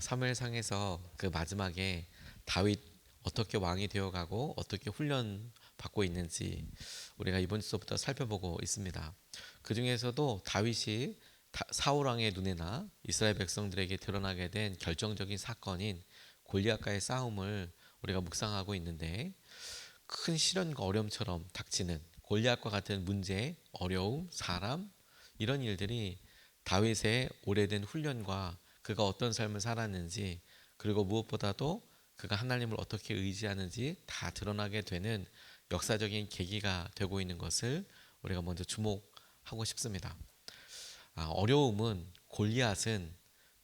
사무엘상에서 그 마지막에 다윗 어떻게 왕이 되어가고 어떻게 훈련 받고 있는지 우리가 이번 주부터 살펴보고 있습니다. 그 중에서도 다윗이 사울 왕의 눈에나 이스라엘 백성들에게 드러나게 된 결정적인 사건인 골리앗과의 싸움을 우리가 묵상하고 있는데, 큰 시련과 어려움처럼 닥치는 골리앗과 같은 문제, 어려움, 사람, 이런 일들이 다윗의 오래된 훈련과 그가 어떤 삶을 살았는지, 그리고 무엇보다도 그가 하나님을 어떻게 의지하는지 다 드러나게 되는 역사적인 계기가 되고 있는 것을 우리가 먼저 주목하고 싶습니다. 어려움은, 골리앗은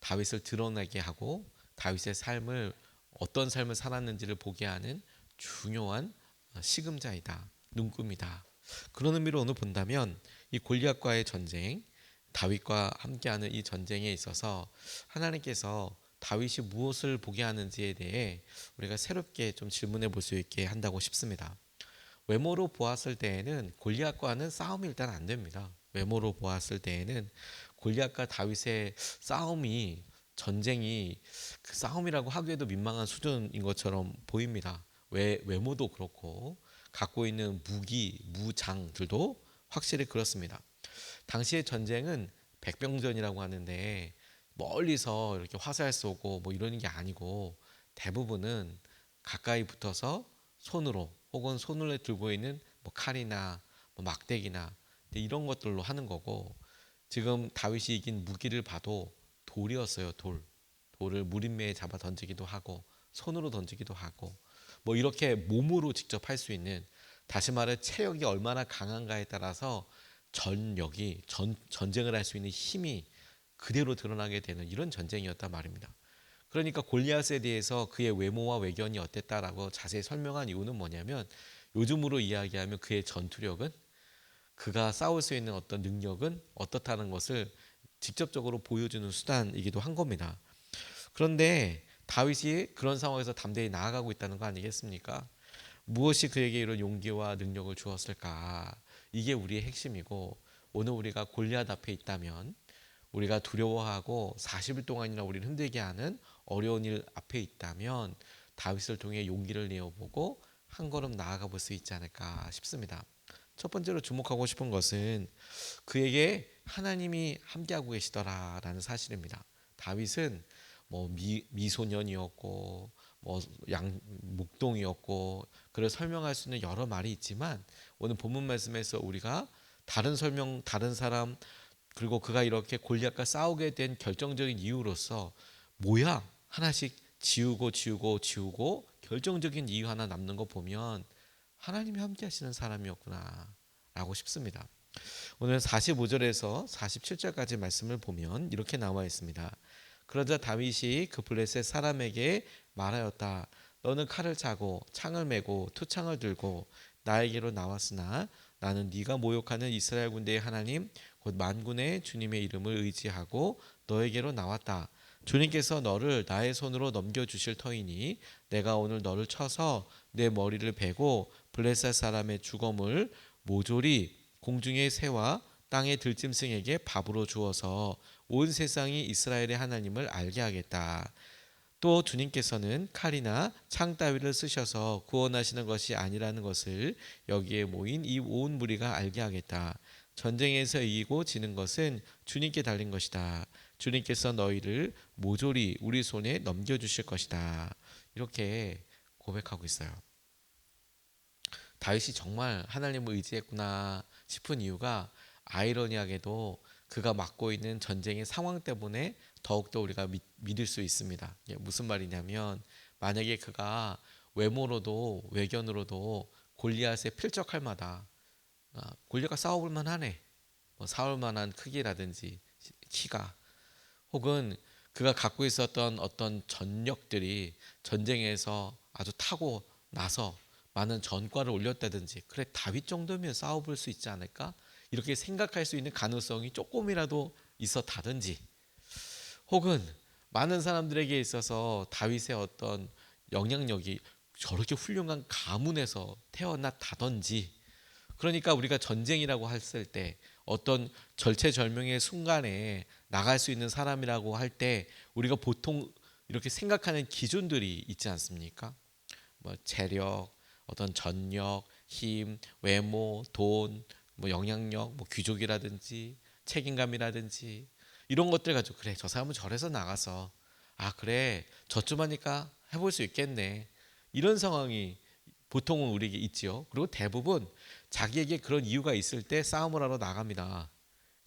다윗을 드러나게 하고 다윗의 삶을, 어떤 삶을 살았는지를 보게 하는 중요한 시금자이다, 눈금이다. 그런 의미로 오늘 본다면 이 골리앗과의 전쟁, 다윗과 함께하는 이 전쟁에 있어서 하나님께서 다윗이 무엇을 보게 하는지에 대해 우리가 새롭게 좀 질문해 볼 수 있게 한다고 싶습니다. 외모로 보았을 때에는 골리앗과는 싸움이 일단 안 됩니다. 외모로 보았을 때에는 골리앗과 다윗의 싸움이, 전쟁이 그 싸움이라고 하기에도 민망한 수준인 것처럼 보입니다. 외모도 그렇고 갖고 있는 무기, 무장들도 확실히 그렇습니다. 당시의 전쟁은 백병전이라고 하는데, 멀리서 이렇게 화살 쏘고 뭐 이러는 게 아니고 대부분은 가까이 붙어서 손으로, 혹은 손을 들고 있는 뭐 칼이나 뭐 막대기나 이런 것들로 하는 거고, 지금 다윗이 이긴 무기를 봐도 돌이었어요. 돌을 무림매에 잡아 던지기도 하고 손으로 던지기도 하고, 뭐 이렇게 몸으로 직접 할 수 있는, 다시 말해 체력이 얼마나 강한가에 따라서 전쟁을 할 수 있는 힘이 그대로 드러나게 되는 이런 전쟁이었단 말입니다. 그러니까 골리앗에 대해서 그의 외모와 외견이 어땠다라고 자세히 설명한 이유는 뭐냐면, 요즘으로 이야기하면 그의 전투력은, 그가 싸울 수 있는 어떤 능력은 어떻다는 것을 직접적으로 보여주는 수단이기도 한 겁니다. 그런데 다윗이 그런 상황에서 담대히 나아가고 있다는 거 아니겠습니까? 무엇이 그에게 이런 용기와 능력을 주었을까? 이게 우리의 핵심이고, 오늘 우리가 골리앗 앞에 있다면, 우리가 두려워하고 40일 동안이나 우리를 힘들게 하는 어려운 일 앞에 있다면 다윗을 통해 용기를 내어보고 한 걸음 나아가 볼 수 있지 않을까 싶습니다. 첫 번째로 주목하고 싶은 것은 그에게 하나님이 함께하고 계시더라라는 사실입니다. 다윗은 뭐 미소년이었고 뭐 목동이었고, 그를 설명할 수 있는 여러 말이 있지만, 오늘 본문 말씀에서 우리가 다른 사람, 그리고 그가 이렇게 골리앗과 싸우게 된 결정적인 이유로서 모양 하나씩 지우고 결정적인 이유 하나 남는 거 보면 하나님이 함께 하시는 사람이었구나 라고 싶습니다. 오늘 45절에서 47절까지 말씀을 보면 이렇게 나와 있습니다. 그러자 다윗이 그 블레셋 사람에게 말하였다. 너는 칼을 차고 창을 메고 투창을 들고 나에게로 나왔으나 나는 네가 모욕하는 이스라엘 군대의 하나님 곧 만군의 주님의 이름을 의지하고 너에게로 나왔다. 주님께서 너를 나의 손으로 넘겨주실 터이니 내가 오늘 너를 쳐서 내 머리를 베고 블레셋 사람의 주검을 모조리 공중의 새와 땅의 들짐승에게 밥으로 주어서 온 세상이 이스라엘의 하나님을 알게 하겠다. 또 주님께서는 칼이나 창 따위를 쓰셔서 구원하시는 것이 아니라는 것을 여기에 모인 이 온 무리가 알게 하겠다. 전쟁에서 이기고 지는 것은 주님께 달린 것이다. 주님께서 너희를 모조리 우리 손에 넘겨주실 것이다. 이렇게 고백하고 있어요. 다윗이 정말 하나님을 의지했구나 싶은 이유가, 아이러니하게도 그가 맡고 있는 전쟁의 상황 때문에 더욱더 우리가 믿을 수 있습니다. 무슨 말이냐면, 만약에 그가 외모로도 외견으로도 골리앗에 필적할 마다 골리앗과 싸워볼 만하네, 뭐 싸울 만한 크기라든지 키가, 혹은 그가 갖고 있었던 어떤 전력들이 전쟁에서 아주 타고 나서 많은 전과를 올렸다든지, 그래 다윗 정도면 싸워볼 수 있지 않을까, 이렇게 생각할 수 있는 가능성이 조금이라도 있었다든지, 혹은 많은 사람들에게 있어서 다윗의 어떤 영향력이 저렇게 훌륭한 가문에서 태어났다든지, 그러니까 우리가 전쟁이라고 했을 때 어떤 절체절명의 순간에 나갈 수 있는 사람이라고 할 때 우리가 보통 이렇게 생각하는 기준들이 있지 않습니까? 뭐 재력, 어떤 전력, 힘, 외모, 돈, 뭐 영향력, 뭐 귀족이라든지 책임감이라든지 이런 것들 가지고 그래 저 사람은 저래서 나가서 아 그래 저쯤 하니까 해볼 수 있겠네 이런 상황이 보통은 우리에게 있지요. 그리고 대부분 자기에게 그런 이유가 있을 때 싸움을 하러 나갑니다.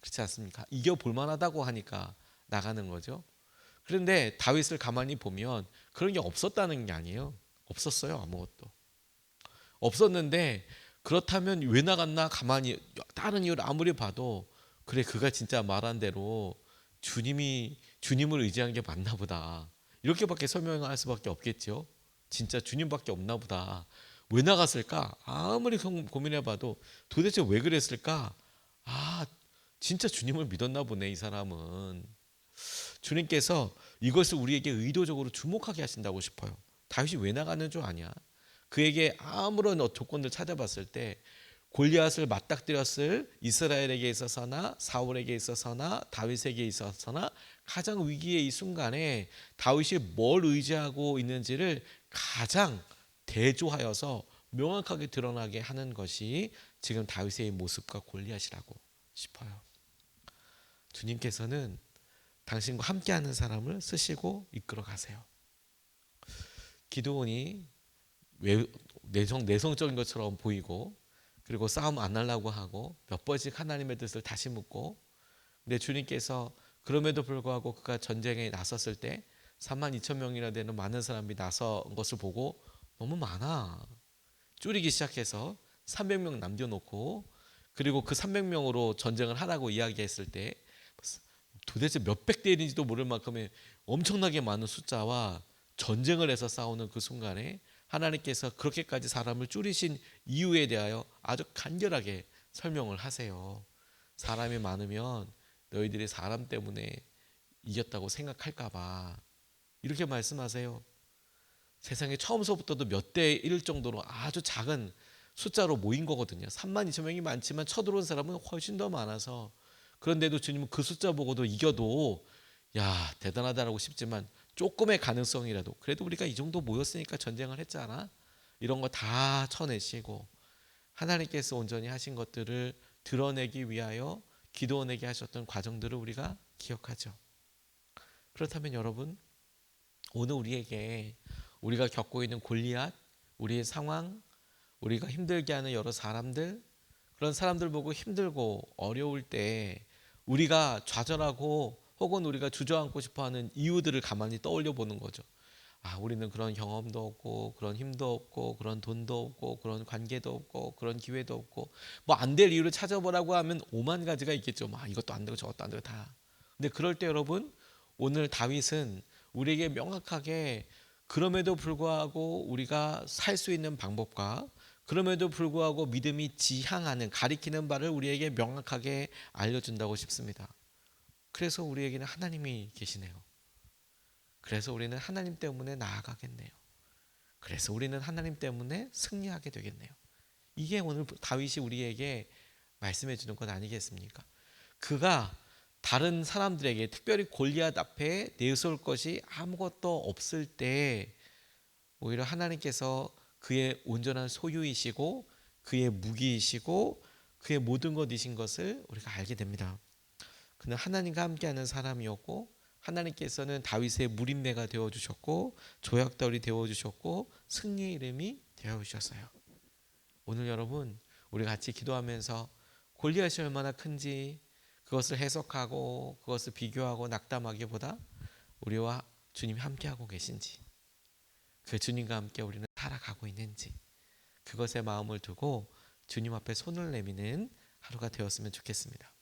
그렇지 않습니까? 이겨볼 만하다고 하니까 나가는 거죠. 그런데 다윗을 가만히 보면 그런 게 없었다는 게 아니에요. 없었어요. 아무것도. 없었는데 그렇다면 왜 나갔나 가만히 다른 이유를 아무리 봐도 그래 그가 진짜 말한 대로 주님을 의지한 게 맞나 보다. 이렇게밖에 설명할 수밖에 없겠죠. 진짜 주님밖에 없나 보다. 왜 나갔을까? 아무리 고민해봐도 도대체 왜 그랬을까? 아 진짜 주님을 믿었나 보네 이 사람은. 주님께서 이것을 우리에게 의도적으로 주목하게 하신다고 싶어요. 다윗이 왜 나가는 줄 아냐? 그에게 아무런 조건들 찾아봤을 때 골리앗을 맞닥뜨렸을 이스라엘에게 있어서나 사울에게 있어서나 다윗에게 있어서나 가장 위기의 이 순간에 다윗이 뭘 의지하고 있는지를 가장 대조하여서 명확하게 드러나게 하는 것이 지금 다윗의 모습과 골리앗이라고 싶어요. 주님께서는 당신과 함께하는 사람을 쓰시고 이끌어 가세요. 기드온이 내성적인 것처럼 보이고 그리고 싸움 안 하려고 하고 몇 번씩 하나님의 뜻을 다시 묻고 근데 주님께서 그럼에도 불구하고 그가 전쟁에 나섰을 때 3만 2천 명이나 되는 많은 사람이 나선 것을 보고 너무 많아 줄이기 시작해서 300명 남겨놓고 그리고 그 300명으로 전쟁을 하라고 이야기했을 때 도대체 몇백 대인지도 모를 만큼의 엄청나게 많은 숫자와 전쟁을 해서 싸우는 그 순간에 하나님께서 그렇게까지 사람을 줄이신 이유에 대하여 아주 간결하게 설명을 하세요. 사람이 많으면 너희들이 사람 때문에 이겼다고 생각할까 봐 이렇게 말씀하세요. 세상에 처음서부터도 몇 대 1 정도로 아주 작은 숫자로 모인 거거든요. 3만 2천 명이 많지만 쳐들어온 사람은 훨씬 더 많아서 그런데도 주님은 그 숫자 보고도 이겨도 야 대단하다라고 싶지만 조금의 가능성이라도 그래도 우리가 이 정도 모였으니까 전쟁을 했잖아 이런 거 다 쳐내시고 하나님께서 온전히 하신 것들을 드러내기 위하여 기도원에게 하셨던 과정들을 우리가 기억하죠. 그렇다면 여러분 오늘 우리에게 우리가 겪고 있는 골리앗 우리의 상황 우리가 힘들게 하는 여러 사람들 그런 사람들 보고 힘들고 어려울 때 우리가 좌절하고 혹은 우리가 주저앉고 싶어하는 이유들을 가만히 떠올려 보는 거죠. 아, 우리는 그런 경험도 없고 그런 힘도 없고 그런 돈도 없고 그런 관계도 없고 그런 기회도 없고 뭐 안 될 이유를 찾아보라고 하면 오만 가지가 있겠죠. 막 이것도 안 되고 저것도 안 되고 다. 근데 그럴 때 여러분 오늘 다윗은 우리에게 명확하게 그럼에도 불구하고 우리가 살 수 있는 방법과 그럼에도 불구하고 믿음이 지향하는 가리키는 바를 우리에게 명확하게 알려준다고 싶습니다. 그래서 우리에게는 하나님이 계시네요. 그래서 우리는 하나님 때문에 나아가겠네요. 그래서 우리는 하나님 때문에 승리하게 되겠네요. 이게 오늘 다윗이 우리에게 말씀해 주는 것 아니겠습니까? 그가 다른 사람들에게 특별히 골리앗 앞에 내세울 것이 아무것도 없을 때 오히려 하나님께서 그의 온전한 소유이시고 그의 무기이시고 그의 모든 것이신 것을 우리가 알게 됩니다. 그는 하나님과 함께하는 사람이었고 하나님께서는 다윗의 무림매가 되어주셨고 조약돌이 되어주셨고 승리의 이름이 되어주셨어요. 오늘 여러분 우리 같이 기도하면서 골리앗이 얼마나 큰지 그것을 해석하고 그것을 비교하고 낙담하기보다 우리와 주님이 함께하고 계신지 그 주님과 함께 우리는 살아가고 있는지 그것에 마음을 두고 주님 앞에 손을 내미는 하루가 되었으면 좋겠습니다.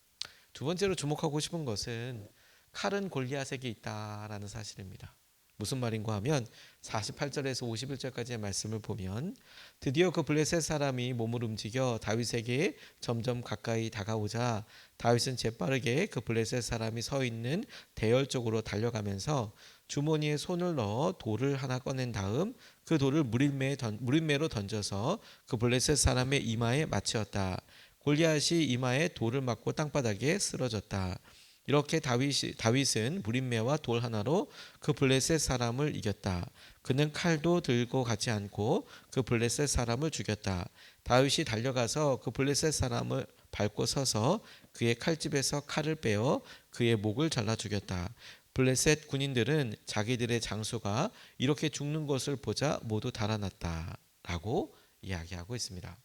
두 번째로 주목하고 싶은 것은 칼은 골리앗에게 있다라는 사실입니다. 무슨 말인가 하면 48절에서 51절까지의 말씀을 보면 드디어 그 블레셋 사람이 몸을 움직여 다윗에게 점점 가까이 다가오자 다윗은 재빠르게 그 블레셋 사람이 서 있는 대열 쪽으로 달려가면서 주머니에 손을 넣어 돌을 하나 꺼낸 다음 그 돌을 무림매로 던져서 그 블레셋 사람의 이마에 맞추었다. 골리앗이 이마에 돌을 맞고 땅바닥에 쓰러졌다. 이렇게 다윗은 무림매와 돌 하나로 그 블레셋 사람을 이겼다. 그는 칼도 들고 가지 않고 그 블레셋 사람을 죽였다. 다윗이 달려가서 그 블레셋 사람을 밟고 서서 그의 칼집에서 칼을 빼어 그의 목을 잘라 죽였다. 블레셋 군인들은 자기들의 장수가 이렇게 죽는 것을 보자 모두 달아났다라고 이야기하고 있습니다.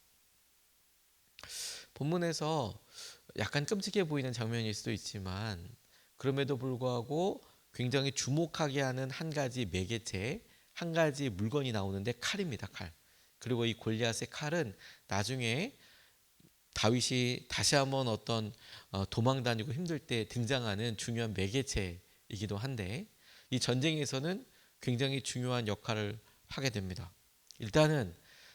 본문에서 약간 끔찍해 보이는 장면일 수도 있지만 그럼에도 불구하고 굉장히 주목하게 하는 한 가지 매개체, 한 가지 물건이 나오는데 칼입니다. 칼. 그리고 이 골리앗의 칼은 나중에 다윗이 다시 한번 어떤 도망 다니고 힘들 때 등장하는 중요한 매개체이기도 한데 이 전쟁에서는 굉장히 중요한 역할을 하게 됩니다. 일단은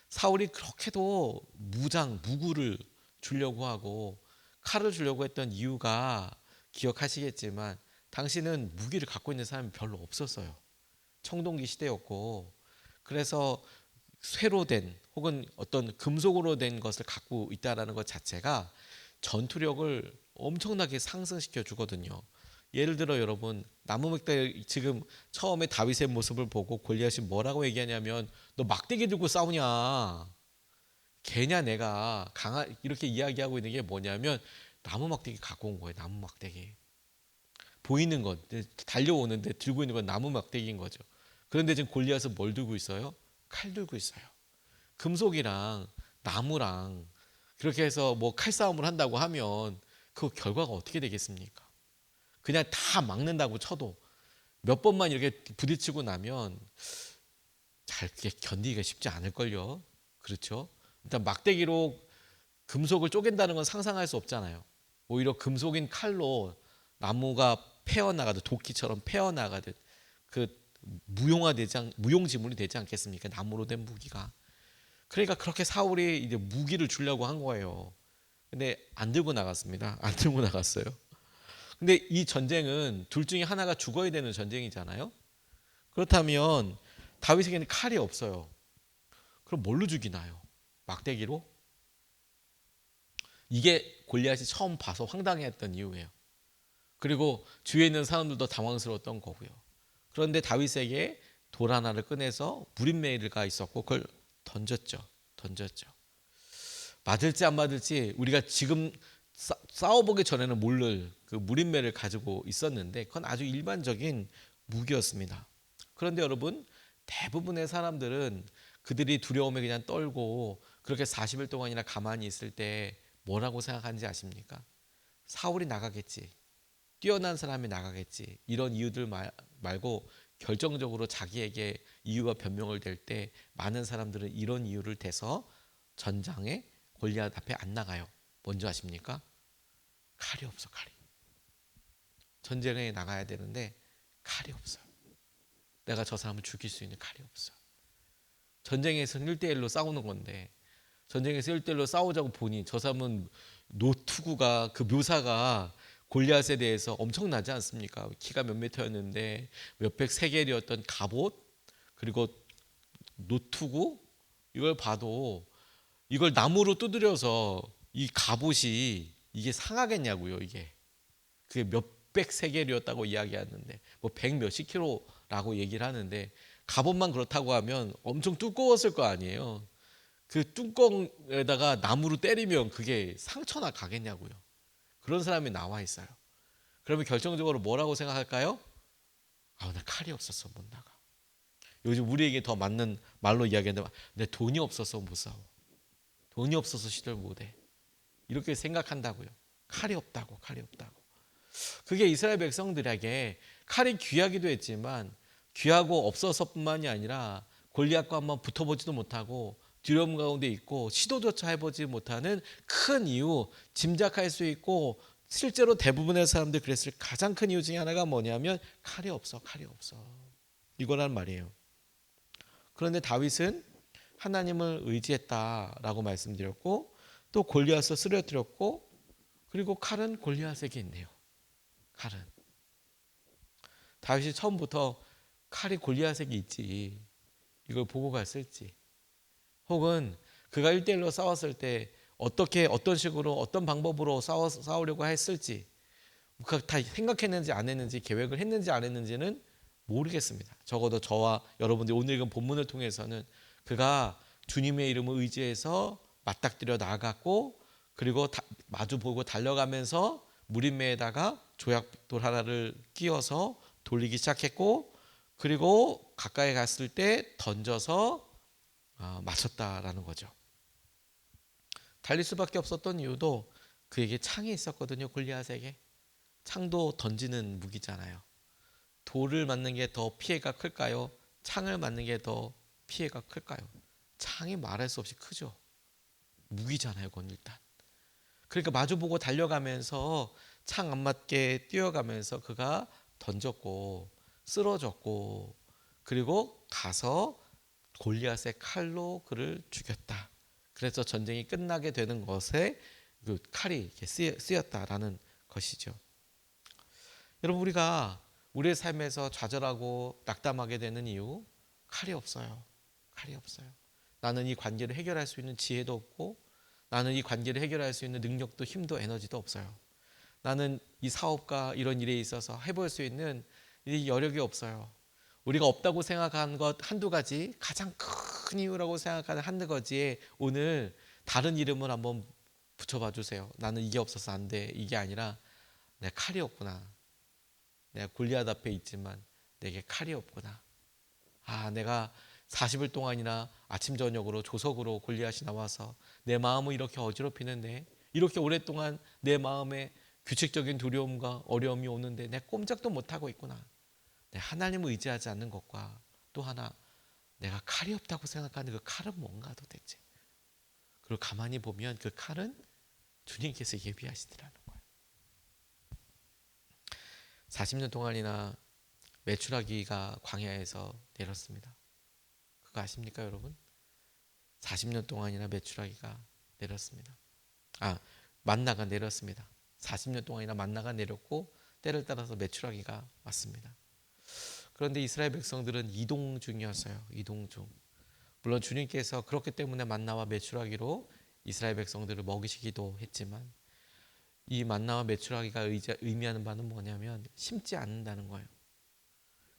사울이 그렇게도 무구를 주려고 하고 칼을 주려고 했던 이유가 기억하시겠지만 당시는 무기를 갖고 있는 사람이 별로 없었어요. 청동기 시대였고 그래서 쇠로 된 혹은 어떤 금속으로 된 것을 갖고 있다라는 것 자체가 전투력을 엄청나게 상승시켜 주거든요. 예를 들어 여러분 나무 막대기 지금 처음에 다윗의 모습을 보고 골리앗이 뭐라고 얘기하냐면 너 막대기 들고 싸우냐 걔냐 내가 이렇게 이야기하고 있는 게 뭐냐면 나무 막대기 갖고 온 거예요. 나무 막대기 보이는 건 달려오는데 들고 있는 건 나무 막대기인 거죠. 그런데 지금 골리앗은 뭘 들고 있어요? 칼 들고 있어요. 금속이랑 나무랑 그렇게 해서 뭐 칼싸움을 한다고 하면 그 결과가 어떻게 되겠습니까? 그냥 다 막는다고 쳐도 몇 번만 이렇게 부딪히고 나면 잘 그게 견디기가 쉽지 않을걸요. 그렇죠? 일단 막대기로 금속을 쪼갠다는 건 상상할 수 없잖아요. 오히려 금속인 칼로 나무가 패어나가듯 도끼처럼 패어나가듯 그 무용지물이 되지 않겠습니까? 나무로 된 무기가. 그러니까 그렇게 사울이 이제 무기를 주려고 한 거예요. 근데 안 들고 나갔습니다. 안 들고 나갔어요. 근데 이 전쟁은 둘 중에 하나가 죽어야 되는 전쟁이잖아요. 그렇다면 다윗에게는 칼이 없어요. 그럼 뭘로 죽이나요? 막대기로? 이게 골리앗이 처음 봐서 황당해했던 이유예요. 그리고 주위에 있는 사람들도 당황스러웠던 거고요. 그런데 다윗에게 돌 하나를 꺼내서 무림매가 있었고 그걸 던졌죠. 맞을지 안 맞을지 우리가 지금 싸워보기 전에는 모를 그 무림매를 가지고 있었는데 그건 아주 일반적인 무기였습니다. 그런데 여러분 대부분의 사람들은 그들이 두려움에 그냥 떨고 그렇게 40일 동안이나 가만히 있을 때 뭐라고 생각하는지 아십니까? 사울이 나가겠지. 뛰어난 사람이 나가겠지. 이런 이유들 말고 결정적으로 자기에게 이유와 변명을 댈 때 많은 사람들은 이런 이유를 대서 전장에 골리앗 앞에 안 나가요. 뭔지 아십니까? 칼이 없어. 칼이. 전쟁에 나가야 되는데 칼이 없어요. 내가 저 사람을 죽일 수 있는 칼이 없어. 전쟁에서는 1대1로 싸우는 건데 전쟁에서 1대1로 싸우자고 보니 저 사람은 노투구가 그 묘사가 골리앗에 대해서 엄청나지 않습니까? 키가 몇 미터였는데 몇백 세겔이었던 갑옷 그리고 노투구 이걸 봐도 이걸 나무로 두드려서 이 갑옷이 이게 상하겠냐고요. 이게 그게 몇백 세겔이었다고 이야기하는데 뭐 백 몇십 킬로라고 얘기를 하는데 갑옷만 그렇다고 하면 엄청 두꺼웠을 거 아니에요. 그 뚜껑에다가 나무로 때리면 그게 상처나 가겠냐고요. 그런 사람이 나와 있어요. 그러면 결정적으로 뭐라고 생각할까요? 나 칼이 없어서 못 나가. 요즘 우리에게 더 맞는 말로 이야기하는데 내 돈이 없어서 못 싸워. 돈이 없어서 시도를 못 해. 이렇게 생각한다고요. 칼이 없다고. 그게 이스라엘 백성들에게 칼이 귀하기도 했지만 귀하고 없어서뿐만이 아니라 골리앗과 한번 붙어보지도 못하고 두려움 가운데 있고 시도조차 해보지 못하는 큰 이유, 짐작할 수 있고 실제로 대부분의 사람들이 그랬을 가장 큰 이유 중에 하나가 뭐냐면 칼이 없어. 이거란 말이에요. 그런데 다윗은 하나님을 의지했다라고 말씀드렸고 또 골리앗을 쓰러뜨렸고 그리고 칼은 골리앗에게 있네요. 칼은 다윗이 처음부터 칼이 골리앗에게 있지 이걸 보고 갔을지 혹은 그가 1대1로 싸웠을 때 어떤 식으로 어떤 방법으로 싸우려고 했을지 다 생각했는지 안 했는지, 계획을 했는지 안 했는지는 모르겠습니다. 적어도 저와 여러분들이 오늘 읽은 본문을 통해서는 그가 주님의 이름을 의지해서 맞닥뜨려 나아갔고, 그리고 마주 보고 달려가면서 무림매에다가 조약돌 하나를 끼워서 돌리기 시작했고, 그리고 가까이 갔을 때 던져서 맞췄다라는 거죠. 달릴 수밖에 없었던 이유도 그에게 창이 있었거든요. 골리앗에게. 창도 던지는 무기잖아요. 돌을 맞는 게 더 피해가 클까요? 창을 맞는 게 더 피해가 클까요? 창이 말할 수 없이 크죠. 무기잖아요, 그건 일단. 그러니까 마주보고 달려가면서 창 안 맞게 뛰어가면서 그가 던졌고 쓰러졌고, 그리고 가서 골리앗의 칼로 그를 죽였다. 그래서 전쟁이 끝나게 되는 것에 그 칼이 이렇게 쓰였다라는 것이죠. 여러분, 우리가 우리의 삶에서 좌절하고 낙담하게 되는 이유, 칼이 없어요. 칼이 없어요. 나는 이 관계를 해결할 수 있는 지혜도 없고, 나는 이 관계를 해결할 수 있는 능력도 힘도 에너지도 없어요. 나는 이 사업과 이런 일에 있어서 해볼 수 있는 이 여력이 없어요. 우리가 없다고 생각하는 것 한두 가지, 가장 큰 이유라고 생각하는 한두 가지에 오늘 다른 이름을 한번 붙여봐 주세요. 나는 이게 없어서 안 돼. 이게 아니라 내 칼이 없구나. 내가 골리앗 앞에 있지만 내게 칼이 없구나. 내가 40일 동안이나 아침 저녁으로 조석으로 골리앗이 나와서 내 마음을 이렇게 어지럽히는데, 이렇게 오랫동안 내 마음에 규칙적인 두려움과 어려움이 오는데 내 꼼짝도 못하고 있구나. 내 하나님을 의지하지 않는 것과, 또 하나 내가 칼이 없다고 생각하는 그 칼은 뭔가 도대체. 그리고 가만히 보면 그 칼은 주님께서 예비하시더라는 거예요. 40년 동안이나 메추라기가 광야에서 내렸습니다. 그거 아십니까, 여러분? 40년 동안이나 메추라기가 내렸습니다. 만나가 내렸습니다. 40년 동안이나 만나가 내렸고 때를 따라서 메추라기가 왔습니다. 그런데 이스라엘 백성들은 이동 중이었어요. 이동 중. 물론 주님께서 그렇기 때문에 만나와 메추라기로 이스라엘 백성들을 먹이시기도 했지만, 이 만나와 메추라기가 의미하는 바는 뭐냐면 심지 않는다는 거예요.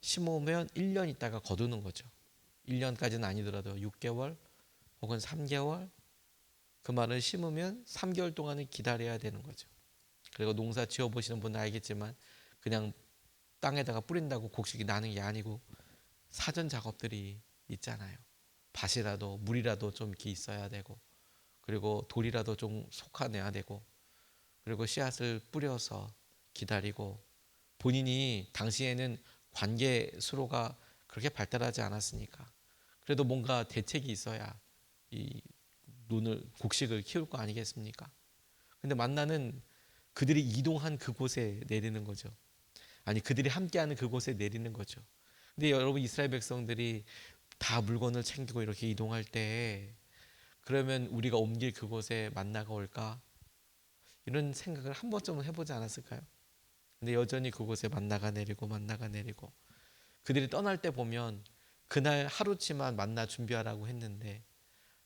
심으면 1년 있다가 거두는 거죠. 1년까지는 아니더라도 6개월 혹은 3개월, 그 말은 심으면 3개월 동안은 기다려야 되는 거죠. 그리고 농사 지어보시는 분은 알겠지만 그냥 땅에다가 뿌린다고 곡식이 나는 게 아니고 사전 작업들이 있잖아요. 밭이라도 물이라도 좀 이렇게 있어야 되고, 그리고 돌이라도 좀 솎아내야 되고, 그리고 씨앗을 뿌려서 기다리고, 본인이 당시에는 관계 수로가 그렇게 발달하지 않았으니까 그래도 뭔가 대책이 있어야 이 곡식을 키울 거 아니겠습니까? 근데 만나는 그들이 이동한 그곳에 내리는 거죠. 아니, 그들이 함께하는 그곳에 내리는 거죠. 근데 여러분, 이스라엘 백성들이 다 물건을 챙기고 이렇게 이동할 때, 그러면 우리가 옮길 그곳에 만나가 올까? 이런 생각을 한 번쯤은 해보지 않았을까요? 근데 여전히 그곳에 만나가 내리고 그들이 떠날 때 보면 그날 하루치만 만나 준비하라고 했는데,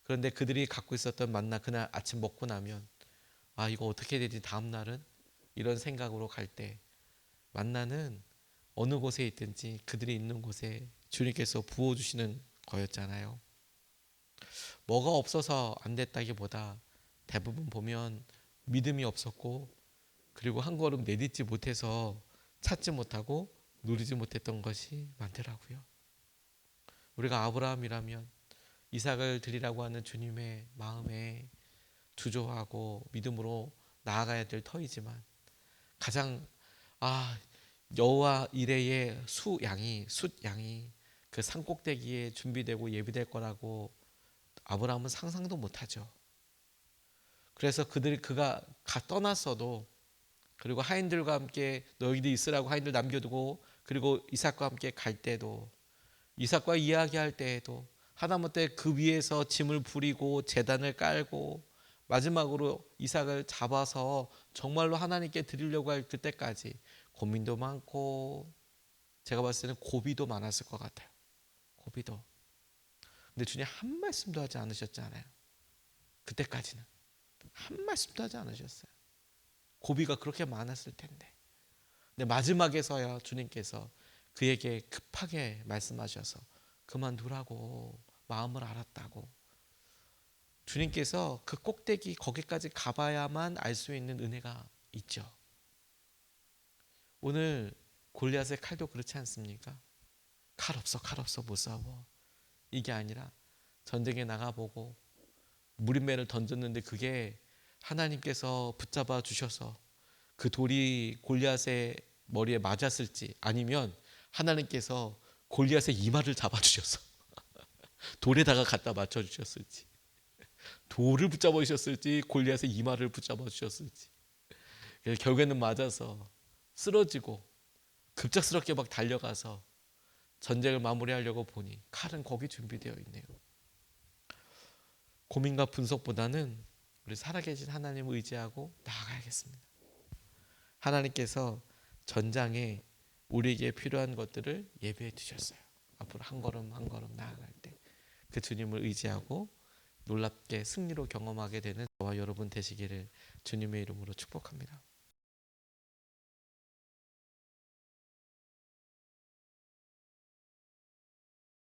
그런데 그들이 갖고 있었던 만나 그날 아침 먹고 나면 이거 어떻게 되지 다음 날은? 이런 생각으로 갈 때, 만나는 어느 곳에 있든지 그들이 있는 곳에 주님께서 부어주시는 거였잖아요. 뭐가 없어서 안 됐다기보다 대부분 보면 믿음이 없었고, 그리고 한 걸음 내딛지 못해서 찾지 못하고 누리지 못했던 것이 많더라고요. 우리가 아브라함이라면 이삭을 드리라고 하는 주님의 마음에 주저하고 믿음으로 나아가야 될 터이지만, 가장 여호와 이레의 숫양이 그 산꼭대기에 준비되고 예비될 거라고 아브라함은 상상도 못하죠. 그래서 그가 떠났어도, 그리고 하인들과 함께 너희들 있으라고 하인들 남겨두고, 그리고 이삭과 함께 갈 때도, 이삭과 이야기할 때에도 하다못해 그 위에서 짐을 부리고 제단을 깔고 마지막으로 이삭을 잡아서 정말로 하나님께 드리려고 할 그때까지 고민도 많고, 제가 봤을 때는 고비도 많았을 것 같아요. 고비도. 근데 주님 한 말씀도 하지 않으셨잖아요. 그때까지는 한 말씀도 하지 않으셨어요. 고비가 그렇게 많았을 텐데. 근데 마지막에서야 주님께서 그에게 급하게 말씀하셔서 그만두라고 마음을 알았다고. 주님께서 그 꼭대기 거기까지 가봐야만 알 수 있는 은혜가 있죠. 오늘 골리앗의 칼도 그렇지 않습니까? 칼 없어, 칼 없어, 못 싸워. 이게 아니라 전쟁에 나가보고 무림매를 던졌는데 그게 하나님께서 붙잡아 주셔서 그 돌이 골리앗의 머리에 맞았을지, 아니면 하나님께서 골리앗의 이마를 잡아주셔서 돌에다가 갖다 맞춰주셨을지, 돌을 붙잡아 주셨을지 골리앗의 이마를 붙잡아 주셨을지, 결국에는 맞아서 쓰러지고 급작스럽게 막 달려가서 전쟁을 마무리하려고 보니 칼은 거기 준비되어 있네요. 고민과 분석보다는 우리 살아계신 하나님을 의지하고 나아가야겠습니다. 하나님께서 전장에 우리에게 필요한 것들을 예배해 두셨어요. 앞으로 한 걸음 한 걸음 나아갈 때 그 주님을 의지하고 놀랍게 승리로 경험하게 되는 저와 여러분 되시기를 주님의 이름으로 축복합니다.